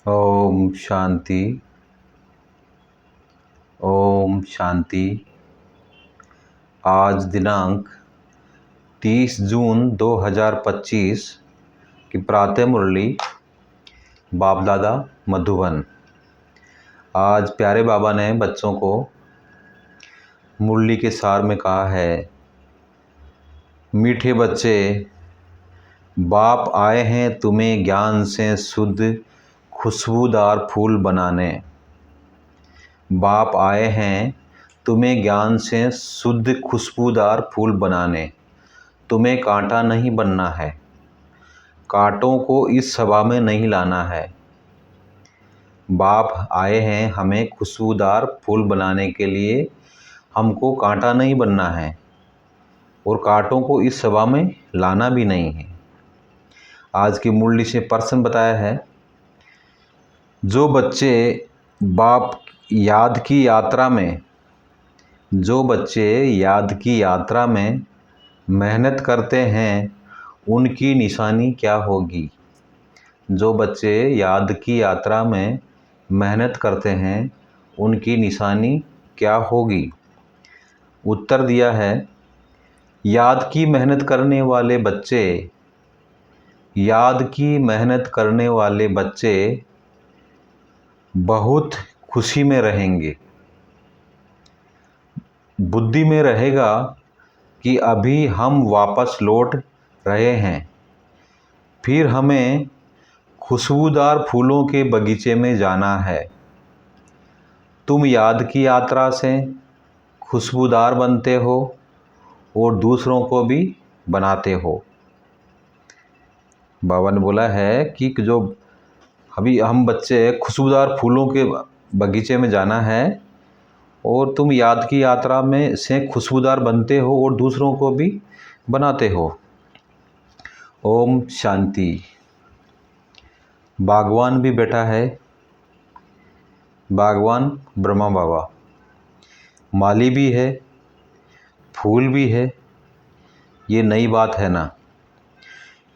ओम शांति। ओम शांति। आज दिनांक 30 जून 2025 की प्रातः मुरली बाप दादा मधुबन। आज प्यारे बाबा ने बच्चों को मुरली के सार में कहा है, मीठे बच्चे, बाप आए हैं तुम्हें ज्ञान से शुद्ध खुशबूदार फूल बनाने। बाप आए हैं तुम्हें ज्ञान से शुद्ध खुशबूदार फूल बनाने। तुम्हें कांटा नहीं बनना है, कांटों को इस सभा में नहीं लाना है। बाप आए हैं हमें खुशबूदार फूल बनाने के लिए, हमको कांटा नहीं बनना है और कांटों को इस सभा में लाना भी नहीं है। आज की मुरली से प्रश्न बताया है, जो बच्चे बाप याद की यात्रा में मेहनत करते हैं उनकी निशानी क्या होगी। जो बच्चे याद की यात्रा में मेहनत करते हैं उनकी निशानी क्या होगी। उत्तर दिया है, याद की मेहनत करने वाले बच्चे बहुत खुशी में रहेंगे। बुद्धि में रहेगा कि अभी हम वापस लौट रहे हैं, फिर हमें खुशबूदार फूलों के बगीचे में जाना है। तुम याद की यात्रा से खुशबूदार बनते हो और दूसरों को भी बनाते हो। बाबा ने बोला है कि जो अभी हम बच्चे खुशबूदार फूलों के बगीचे में जाना है और तुम याद की यात्रा में से खुशबूदार बनते हो और दूसरों को भी बनाते हो। ओम शांति। बागवान भी बैठा है, बागवान ब्रह्मा बाबा, माली भी है, फूल भी है। ये नई बात है ना।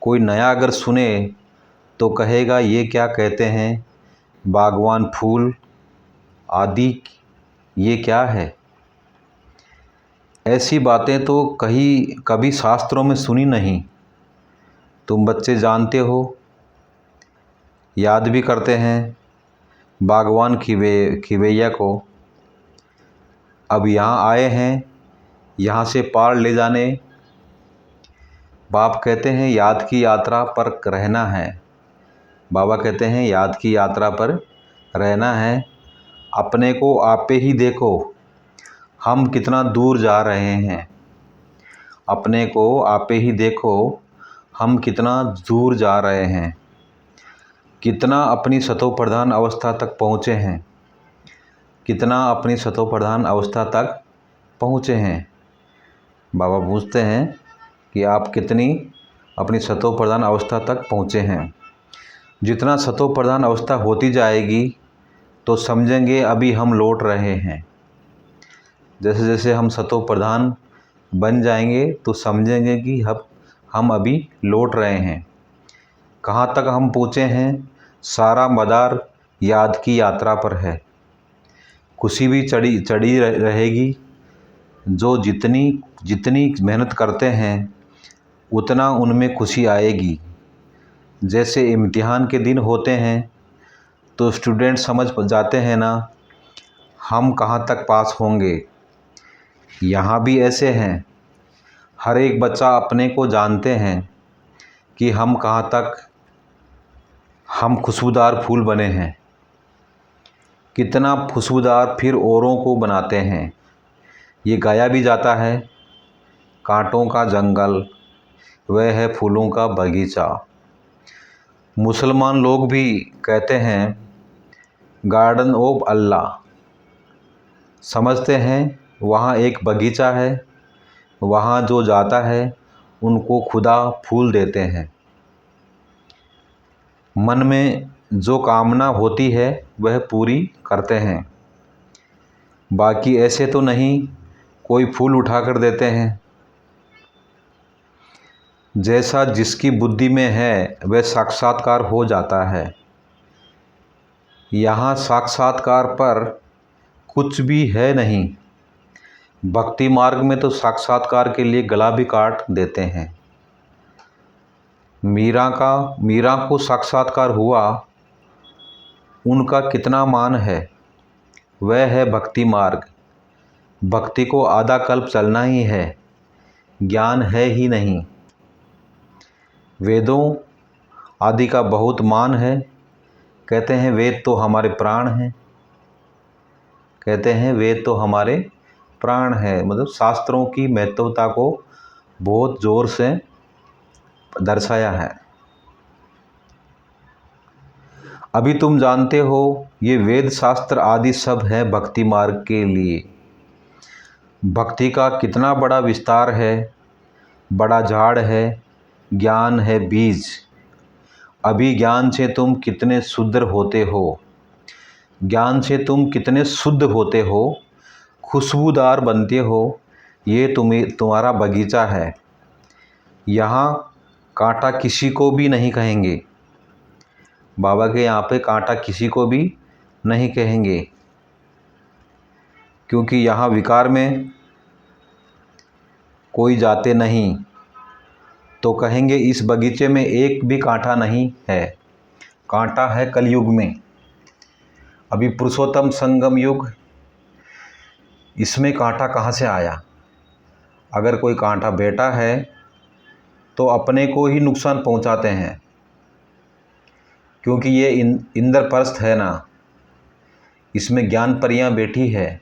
कोई नया अगर सुने तो कहेगा ये क्या कहते हैं, बागवान फूल आदि ये क्या है। ऐसी बातें तो कभी शास्त्रों में सुनी नहीं। तुम बच्चे जानते हो, याद भी करते हैं बागवान खिवैया को। अब यहाँ आए हैं, यहाँ से पार ले जाने। बाप कहते हैं याद की यात्रा पर रहना है। बाबा कहते हैं याद की यात्रा पर रहना है। अपने को आपे ही देखो, हम कितना दूर जा रहे हैं। अपने को आपे ही देखो, हम कितना दूर जा रहे हैं। कितना अपनी सतो प्रधान अवस्था तक पहुँचे हैं। कितना अपनी सतो प्रधान अवस्था तक पहुँचे हैं। बाबा पूछते हैं कि आप कितनी अपनी सतो प्रधान अवस्था तक पहुँचे हैं। जितना सतो प्रधान अवस्था होती जाएगी तो समझेंगे अभी हम लौट रहे हैं। जैसे जैसे हम सतो प्रधान बन जाएंगे तो समझेंगे कि हम अभी लौट रहे हैं। कहाँ तक हम पहुँचे हैं, सारा मदार याद की यात्रा पर है। खुशी भी चढ़ी रहेगी। जो जितनी मेहनत करते हैं उतना उनमें खुशी आएगी। जैसे इम्तिहान के दिन होते हैं तो स्टूडेंट समझ जाते हैं ना, हम कहाँ तक पास होंगे। यहाँ भी ऐसे हैं, हर एक बच्चा अपने को जानते हैं कि हम कहाँ तक हम खुशबूदार फूल बने हैं। कितना खुशबूदार फिर औरों को बनाते हैं। ये गाया भी जाता है, कांटों का जंगल वह है फूलों का बगीचा। मुसलमान लोग भी कहते हैं गार्डन ऑफ अल्लाह। समझते हैं वहाँ एक बगीचा है, वहाँ जो जाता है उनको खुदा फूल देते हैं। मन में जो कामना होती है वह पूरी करते हैं। बाकी ऐसे तो नहीं कोई फूल उठा कर देते हैं। जैसा जिसकी बुद्धि में है वह साक्षात्कार हो जाता है। यहाँ साक्षात्कार पर कुछ भी है नहीं। भक्ति मार्ग में तो साक्षात्कार के लिए गला भी काट देते हैं। मीरा को साक्षात्कार हुआ, उनका कितना मान है। वह है भक्ति मार्ग। भक्ति को आधा कल्प चलना ही है, ज्ञान है ही नहीं। वेदों आदि का बहुत मान है। कहते हैं वेद तो हमारे प्राण हैं। कहते हैं वेद तो हमारे प्राण है, मतलब शास्त्रों की महत्वता को बहुत ज़ोर से दर्शाया है। अभी तुम जानते हो ये वेद शास्त्र आदि सब है भक्ति मार्ग के लिए। भक्ति का कितना बड़ा विस्तार है, बड़ा झाड़ है, ज्ञान है बीज। अभी ज्ञान से तुम कितने शुद्ध होते हो, ज्ञान से तुम कितने शुद्ध होते हो, खुशबूदार बनते हो। ये तुम्हारा बगीचा है। यहाँ कांटा किसी को भी नहीं कहेंगे। बाबा के यहाँ पे कांटा किसी को भी नहीं कहेंगे, क्योंकि यहाँ विकार में कोई जाते नहीं। तो कहेंगे इस बगीचे में एक भी कांटा नहीं है। कांटा है कलयुग में। अभी पुरुषोत्तम संगम युग, इसमें कांटा कहाँ से आया। अगर कोई कांटा बैठा है तो अपने को ही नुकसान पहुंचाते हैं, क्योंकि ये इंद्रप्रस्थ है ना, इसमें ज्ञान परियां बैठी है।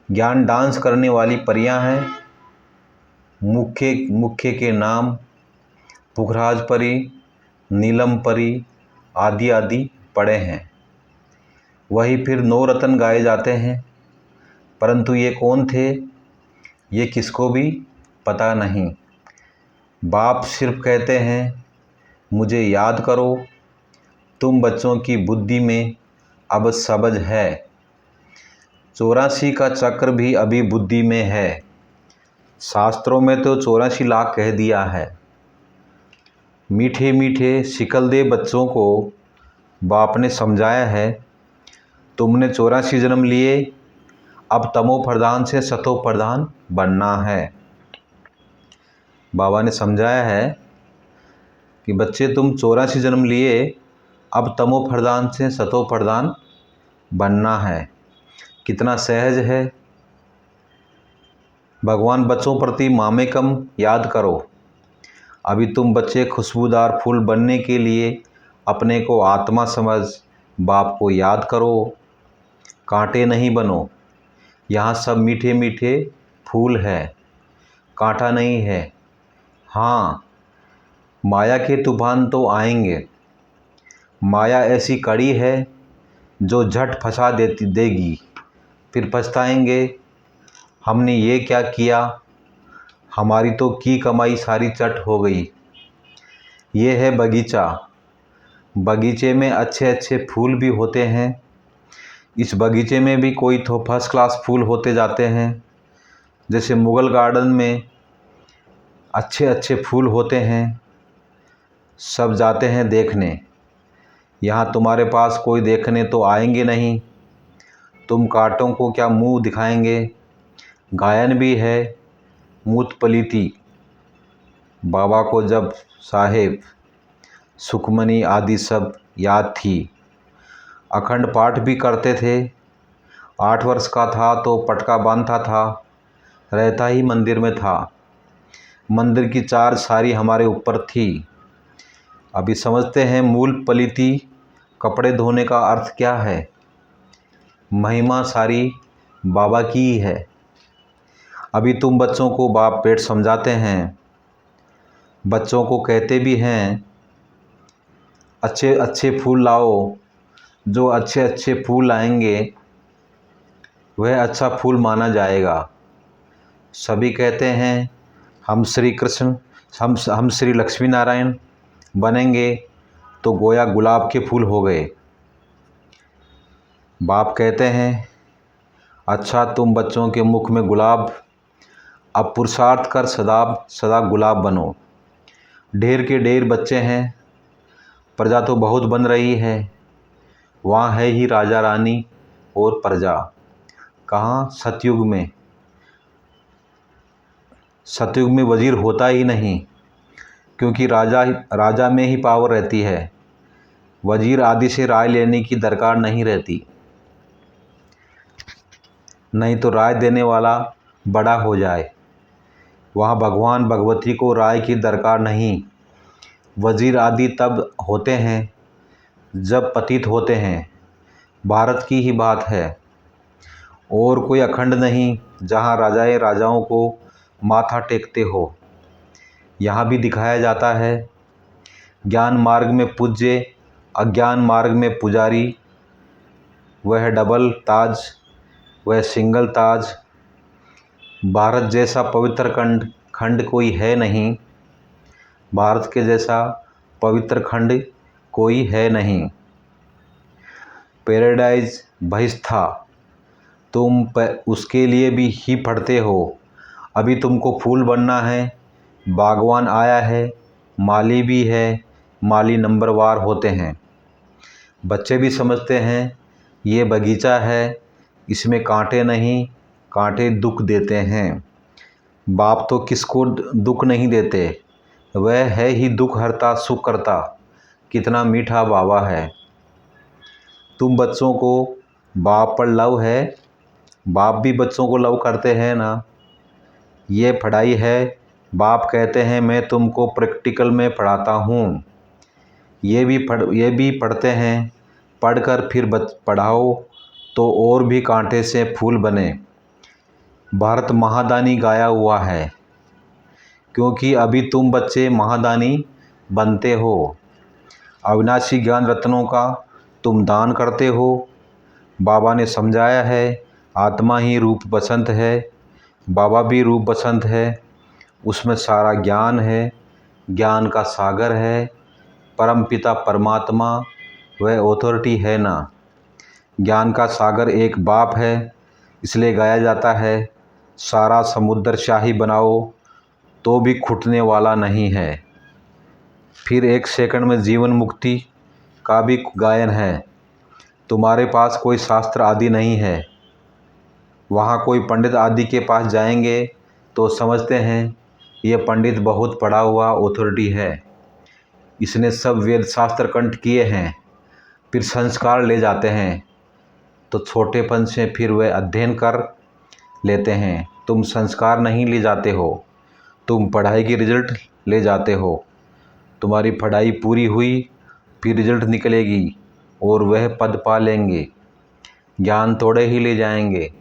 ज्ञान डांस करने वाली परियां हैं। मुख्य के नाम पुखराज परी, नीलम परी आदि आदि पड़े हैं। वही फिर 9 रत्न गाए जाते हैं, परंतु ये कौन थे ये किसको भी पता नहीं। बाप सिर्फ कहते हैं मुझे याद करो, तुम बच्चों की बुद्धि में अब सबज है। 84 का चक्र भी अभी बुद्धि में है। शास्त्रों में तो 84 लाख कह दिया है। मीठे मीठे शिकलदे बच्चों को बाप ने समझाया है, तुमने 84 जन्म लिए, अब तमो प्रधान से सतो प्रधान बनना है। बाबा ने समझाया है कि बच्चे तुम 84 जन्म लिए, अब तमो प्रधान से सतो प्रधान बनना है। कितना सहज है। भगवान बच्चों प्रति मामेकम याद करो। अभी तुम बच्चे खुशबूदार फूल बनने के लिए अपने को आत्मा समझ बाप को याद करो। कांटे नहीं बनो। यहाँ सब मीठे मीठे फूल है, कांटा नहीं है। हाँ, माया के तूफान तो आएंगे। माया ऐसी कड़ी है जो झट फंसा देगी। फिर पछताएंगे, हमने ये क्या किया, हमारी तो की कमाई सारी चट हो गई। ये है बगीचा। बगीचे में अच्छे अच्छे फूल भी होते हैं। इस बगीचे में भी कोई तो फर्स्ट क्लास फूल होते जाते हैं। जैसे मुगल गार्डन में अच्छे अच्छे फूल होते हैं, सब जाते हैं देखने। यहाँ तुम्हारे पास कोई देखने तो आएंगे नहीं। तुम कांटों को क्या मुंह दिखाएंगे। गायन भी है, मूत पलीती। बाबा को जब साहेब सुखमनी आदि सब याद थी, अखंड पाठ भी करते थे। 8 वर्ष का था तो पटका बांधता था, रहता ही मंदिर में था। मंदिर की चार्ज सारी हमारे ऊपर थी। अभी समझते हैं मूल पलीती कपड़े धोने का अर्थ क्या है। महिमा सारी बाबा की ही है। अभी तुम बच्चों को बाप पेट समझाते हैं। बच्चों को कहते भी हैं अच्छे अच्छे फूल लाओ। जो अच्छे अच्छे फूल लाएंगे वह अच्छा फूल माना जाएगा। सभी कहते हैं हम श्री कृष्ण, हम श्री लक्ष्मी नारायण बनेंगे तो गोया गुलाब के फूल हो गए। बाप कहते हैं अच्छा तुम बच्चों के मुख में गुलाब, अब पुरुषार्थ कर सदा सदा गुलाब बनो। ढेर के ढेर बच्चे हैं, प्रजा तो बहुत बन रही है। वहाँ है ही राजा रानी और प्रजा। कहाँ? सतयुग में। सतयुग में वजीर होता ही नहीं, क्योंकि राजा में ही पावर रहती है। वजीर आदि से राय लेने की दरकार नहीं रहती, नहीं तो राय देने वाला बड़ा हो जाए। वहाँ भगवान भगवती को राय की दरकार नहीं। वजीर आदि तब होते हैं जब पतित होते हैं। भारत की ही बात है, और कोई अखंड नहीं जहाँ राजाएं राजाओं को माथा टेकते हो। यहाँ भी दिखाया जाता है, ज्ञान मार्ग में पूज्य, अज्ञान मार्ग में पुजारी। वह डबल ताज, वह सिंगल ताज। भारत जैसा पवित्र खंड कोई है नहीं। भारत के जैसा पवित्र खंड कोई है नहीं। पैराडाइज बहिष्ठ था, तुम उसके लिए भी ही पढ़ते हो। अभी तुमको फूल बनना है। बागवान आया है, माली भी है, माली नंबरवार होते हैं। बच्चे भी समझते हैं ये बगीचा है, इसमें कांटे नहीं, कांटे दुख देते हैं। बाप तो किसको दुख नहीं देते, वह है ही दुख हरता सुख करता। कितना मीठा बाबा है। तुम बच्चों को बाप पर लव है, बाप भी बच्चों को लव करते हैं ना। ये पढ़ाई है, बाप कहते हैं मैं तुमको प्रैक्टिकल में पढ़ाता हूँ। ये भी पढ़ते हैं, पढ़कर फिर पढ़ाओ तो और भी कांटे से फूल बने। भारत महादानी गाया हुआ है, क्योंकि अभी तुम बच्चे महादानी बनते हो। अविनाशी ज्ञान रत्नों का तुम दान करते हो। बाबा ने समझाया है, आत्मा ही रूप बसंत है। बाबा भी रूप बसंत है, उसमें सारा ज्ञान है, ज्ञान का सागर है। परमपिता परमात्मा वह अथॉरिटी है ना। ज्ञान का सागर एक बाप है, इसलिए गाया जाता है, सारा समुद्र शाही बनाओ तो भी खुटने वाला नहीं है। फिर 1 सेकंड में जीवन मुक्ति का भी गायन है। तुम्हारे पास कोई शास्त्र आदि नहीं है। वहाँ कोई पंडित आदि के पास जाएंगे तो समझते हैं ये पंडित बहुत पढ़ा हुआ अथॉरिटी है, इसने सब वेद शास्त्र कंठ किए हैं। फिर संस्कार ले जाते हैं तो छोटेपन से फिर वे अध्ययन कर लेते हैं। तुम संस्कार नहीं ले जाते हो, तुम पढ़ाई की रिजल्ट ले जाते हो। तुम्हारी पढ़ाई पूरी हुई, फिर रिजल्ट निकलेगी और वह पद पा लेंगे। ज्ञान थोड़े ही ले जाएंगे,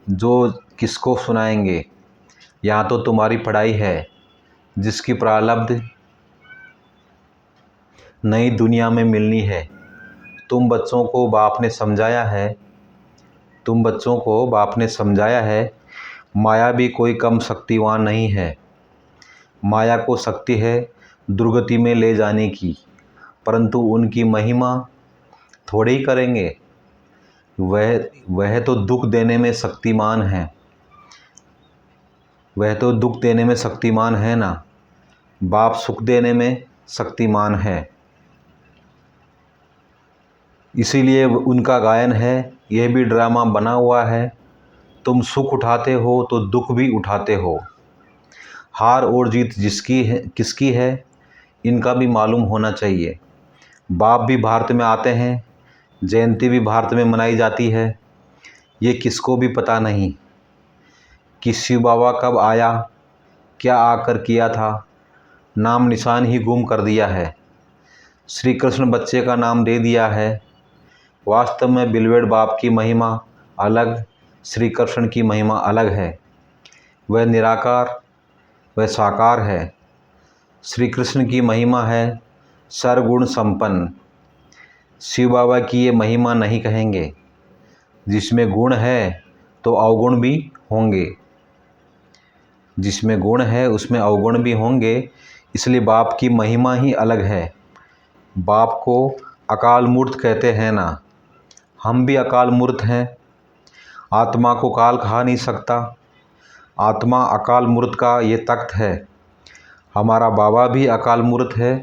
जो किसको सुनाएंगे। यहाँ तो तुम्हारी पढ़ाई है, जिसकी प्रारब्ध नई दुनिया में मिलनी है। तुम बच्चों को बाप ने समझाया है, माया भी कोई कम शक्तिवान नहीं है। माया को शक्ति है दुर्गति में ले जाने की, परंतु उनकी महिमा थोड़े ही करेंगे। वह तो दुख देने में शक्तिमान है। वह तो दुख देने में शक्तिमान है ना। बाप सुख देने में शक्तिमान है। इसीलिए उनका गायन है, यह भी ड्रामा बना हुआ है। तुम सुख उठाते हो तो दुख भी उठाते हो। हार और जीत किसकी है, इनका भी मालूम होना चाहिए। बाप भी भारत में आते हैं, जयंती भी भारत में मनाई जाती है। ये किसको भी पता नहीं कि शिव बाबा कब आया, क्या आकर किया था। नाम निशान ही गुम कर दिया है। श्री कृष्ण बच्चे का नाम दे दिया है। वास्तव में बिलवेड़ बाप की महिमा अलग, श्री कृष्ण की महिमा अलग है। वह निराकार, वह साकार है। श्री कृष्ण की महिमा है सर्वगुण संपन्न। शिव बाबा की ये महिमा नहीं कहेंगे। जिसमें गुण है तो अवगुण भी होंगे, जिसमें गुण है उसमें अवगुण भी होंगे। इसलिए बाप की महिमा ही अलग है। बाप को अकाल मूर्त कहते हैं ना। हम भी अकाल मूर्त हैं। आत्मा को काल खा नहीं सकता। आत्मा अकाल मूर्त का ये तख्त है। हमारा बाबा भी अकाल मूर्त है।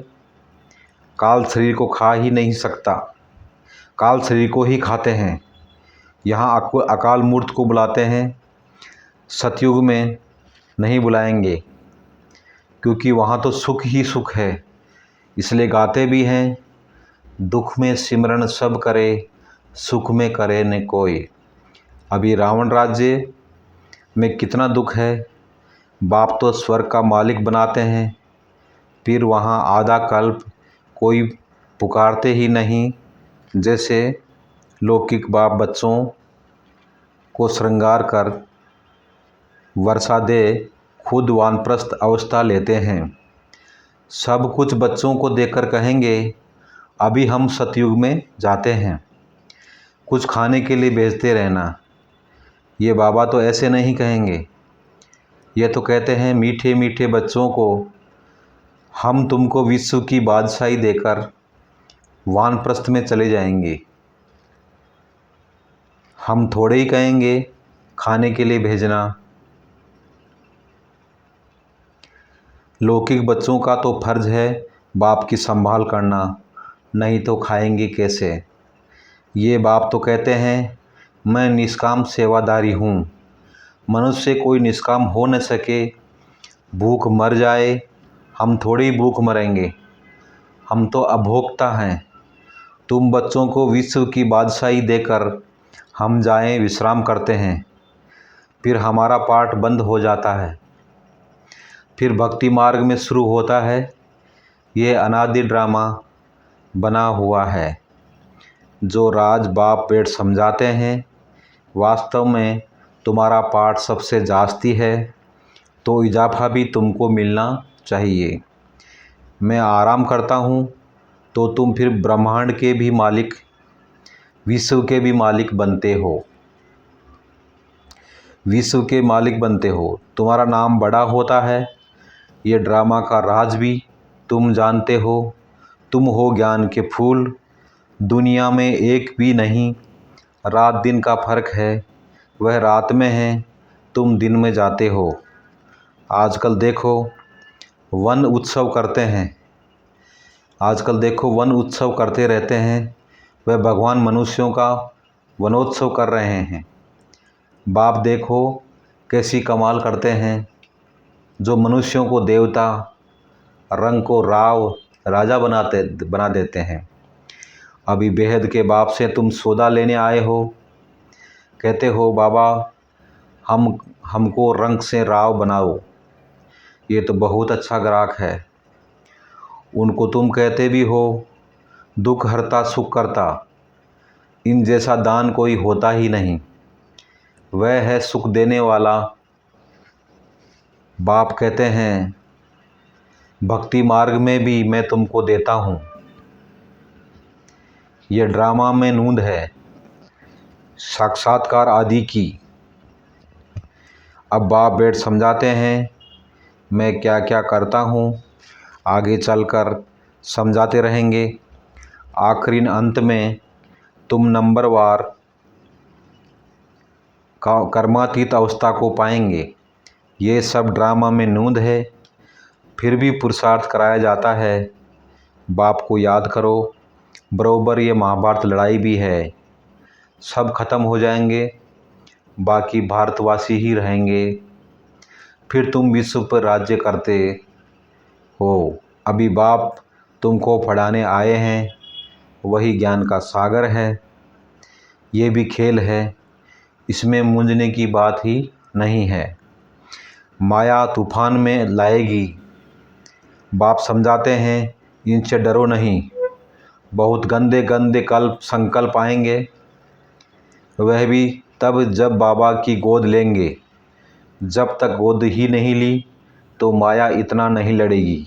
काल शरीर को खा ही नहीं सकता। काल शरीर को ही खाते हैं। यहाँ अकाल मूर्त को बुलाते हैं, सतयुग में नहीं बुलाएंगे, क्योंकि वहाँ तो सुख ही सुख है। इसलिए गाते भी हैं, दुख में सिमरन सब करे, सुख में करे न कोई। अभी रावण राज्य में कितना दुख है। बाप तो स्वर्ग का मालिक बनाते हैं, फिर वहाँ आधा कल्प कोई पुकारते ही नहीं। जैसे लौकिक बाप बच्चों को श्रृंगार कर वर्षा दे, खुद वानप्रस्थ अवस्था लेते हैं। सब कुछ बच्चों को देखकर कहेंगे, अभी हम सतयुग में जाते हैं, कुछ खाने के लिए भेजते रहना। ये बाबा तो ऐसे नहीं कहेंगे। ये तो कहते हैं, मीठे मीठे बच्चों को हम तुमको विश्व की बादशाही देकर वानप्रस्थ में चले जाएंगे। हम थोड़े ही कहेंगे खाने के लिए भेजना। लौकिक बच्चों का तो फर्ज है बाप की संभाल करना, नहीं तो खाएंगे कैसे। ये बाप तो कहते हैं, मैं निष्काम सेवादारी हूँ। मनुष्य कोई निष्काम हो न सके, भूख मर जाए, हम थोड़ी भूख मरेंगे, हम तो अभोक्ता हैं। तुम बच्चों को विश्व की बादशाही देकर हम जाएं विश्राम करते हैं, फिर हमारा पाठ बंद हो जाता है। फिर भक्ति मार्ग में शुरू होता है। ये अनादि ड्रामा बना हुआ है, जो राज बाप पेट समझाते हैं। वास्तव में तुम्हारा पाठ सबसे जास्ती है, तो इजाफा भी तुमको मिलना चाहिए। मैं आराम करता हूँ तो तुम फिर ब्रह्मांड के भी मालिक, विश्व के भी मालिक बनते हो। विश्व के मालिक बनते हो, तुम्हारा नाम बड़ा होता है। ये ड्रामा का राज भी तुम जानते हो। तुम हो ज्ञान के फूल, दुनिया में एक भी नहीं। रात दिन का फर्क है, वह रात में है, तुम दिन में जाते हो। आजकल देखो वन उत्सव करते हैं, आजकल देखो वन उत्सव करते रहते हैं। वह भगवान मनुष्यों का वनोत्सव कर रहे हैं। बाप देखो कैसी कमाल करते हैं, जो मनुष्यों को देवता, रंग को राव, राजा बना देते हैं। अभी बेहद के बाप से तुम सौदा लेने आए हो, कहते हो बाबा हमको रंग से राव बनाओ। ये तो बहुत अच्छा ग्राहक है। उनको तुम कहते भी हो, दुख हरता सुख करता, इन जैसा दान कोई होता ही नहीं। वह है सुख देने वाला। बाप कहते हैं, भक्ति मार्ग में भी मैं तुमको देता हूँ। ये ड्रामा में नूंद है साक्षात्कार आदि की। अब बाप बैठ समझाते हैं, मैं क्या क्या करता हूँ, आगे चलकर समझाते रहेंगे। आखिरी अंत में तुम नंबरवार कर्मातीत अवस्था को पाएंगे। ये सब ड्रामा में नूंद है, फिर भी पुरुषार्थ कराया जाता है। बाप को याद करो, बरोबर ये महाभारत लड़ाई भी है। सब खत्म हो जाएंगे, बाकी भारतवासी ही रहेंगे। फिर तुम विश्व पर राज्य करते हो। अभी बाप तुमको पढ़ाने आए हैं, वही ज्ञान का सागर है। ये भी खेल है, इसमें मूंझने की बात ही नहीं है। माया तूफान में लाएगी। बाप समझाते हैं, इनसे डरो नहीं। बहुत गंदे गंदे कल्प संकल्प आएंगे, वह भी तब जब बाबा की गोद लेंगे। जब तक गोद ही नहीं ली तो माया इतना नहीं लड़ेगी।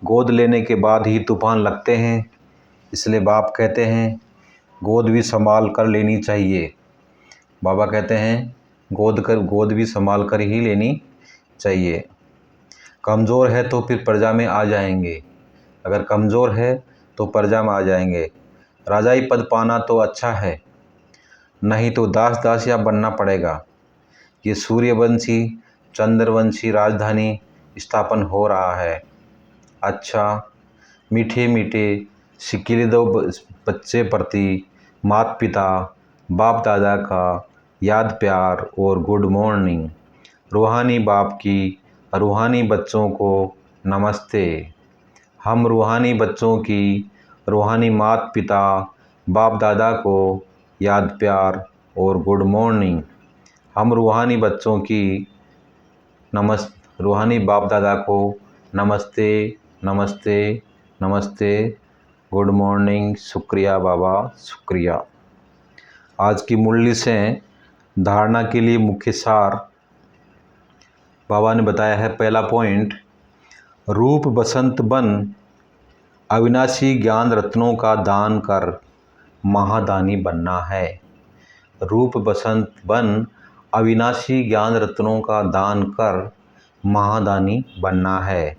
गोद लेने के बाद ही तूफान लगते हैं। इसलिए बाप कहते हैं, गोद भी संभाल कर लेनी चाहिए। बाबा कहते हैं, गोद भी संभाल कर ही लेनी चाहिए। कमज़ोर है तो फिर प्रजा में आ जाएंगे, अगर कमज़ोर है तो प्रजा में आ जाएंगे। राजाई पद पाना तो अच्छा है, नहीं तो दास दासिया बनना पड़ेगा। ये सूर्यवंशी चंद्रवंशी राजधानी स्थापन हो रहा है। अच्छा मीठे मीठे सिक्के दो बच्चे प्रति माता पिता बाप दादा का याद प्यार और गुड मॉर्निंग। रूहानी बाप की रूहानी बच्चों को नमस्ते। हम रूहानी बच्चों की रूहानी माता पिता बाप दादा को याद प्यार और गुड मॉर्निंग। हम रूहानी बच्चों की रूहानी बाप दादा को नमस्ते नमस्ते नमस्ते, गुड मॉर्निंग, शुक्रिया बाबा, शुक्रिया। आज की मुरली से धारणा के लिए मुख्य सार बाबा ने बताया है। पहला पॉइंट, रूप बसंत बन अविनाशी ज्ञान रत्नों का दान कर महादानी बनना है। रूप बसंत बन अविनाशी ज्ञान रत्नों का दान कर महादानी बनना है।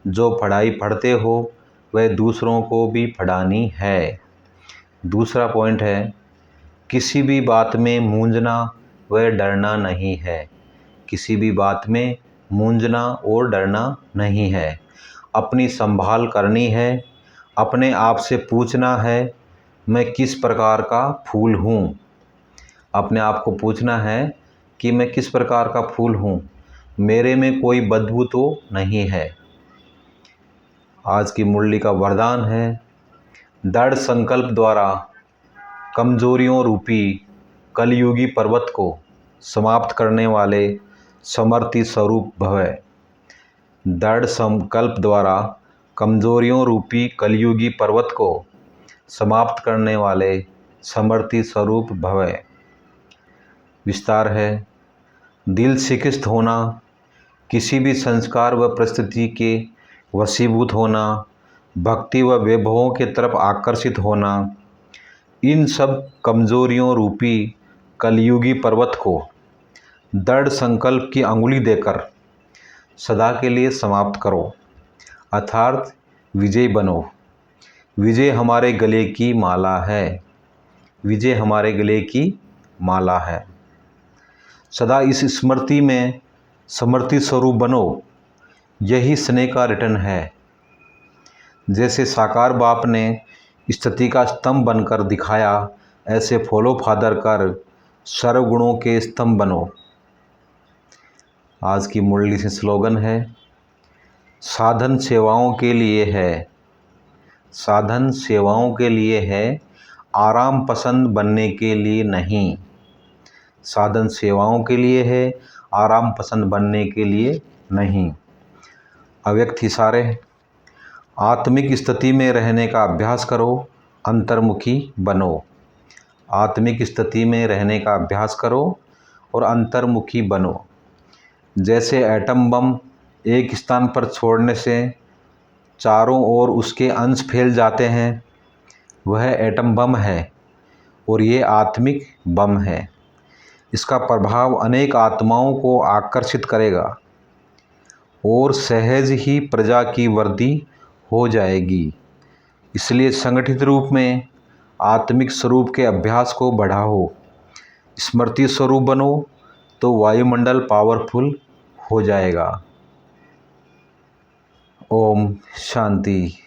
जो पढ़ाई पढ़ते हो वह दूसरों को भी पढ़ानी है। दूसरा पॉइंट है, किसी भी बात में मूंझना व डरना नहीं है। किसी भी बात में मूंझना और डरना नहीं है। अपनी संभाल करनी है। अपने आप से पूछना है, मैं किस प्रकार का फूल हूँ। अपने आप को पूछना है कि मैं किस प्रकार का फूल हूँ, मेरे में कोई बदबू तो नहीं है। आज की मुरली का वरदान है, दृढ़ संकल्प द्वारा कमजोरियों रूपी कलयुगी पर्वत को समाप्त करने वाले समर्थी स्वरूप भव। दृढ़ संकल्प द्वारा कमजोरियों रूपी कलयुगी पर्वत को समाप्त करने वाले समर्थी स्वरूप भव। विस्तार है, दिल शिकस्त होना, किसी भी संस्कार व परिस्थिति के वशीभूत होना, भक्ति व वैभवों के तरफ आकर्षित होना, इन सब कमजोरियों रूपी कलयुगी पर्वत को दृढ़ संकल्प की अंगुली देकर सदा के लिए समाप्त करो, अर्थात विजय बनो। विजय हमारे गले की माला है। विजय हमारे गले की माला है। सदा इस स्मृति में समर्थी स्वरूप बनो, यही स्नेह का रिटर्न है। जैसे साकार बाप ने स्थिति का स्तंभ बनकर दिखाया, ऐसे फॉलो फादर कर सर्वगुणों के स्तंभ बनो। आज की मुरली से स्लोगन है, साधन सेवाओं के लिए है। साधन सेवाओं के लिए है, आराम पसंद बनने के लिए नहीं। साधन सेवाओं के लिए है, आराम पसंद बनने के लिए नहीं। अव्यक्त इशारे, आत्मिक स्थिति में रहने का अभ्यास करो, अंतर्मुखी बनो। आत्मिक स्थिति में रहने का अभ्यास करो और अंतर्मुखी बनो। जैसे एटम बम एक स्थान पर छोड़ने से चारों ओर उसके अंश फैल जाते हैं, वह एटम बम है और ये आत्मिक बम है। इसका प्रभाव अनेक आत्माओं को आकर्षित करेगा और सहज ही प्रजा की वृद्धि हो जाएगी। इसलिए संगठित रूप में आत्मिक स्वरूप के अभ्यास को बढ़ाओ। स्मृति स्वरूप बनो तो वायुमंडल पावरफुल हो जाएगा। ओम शांति।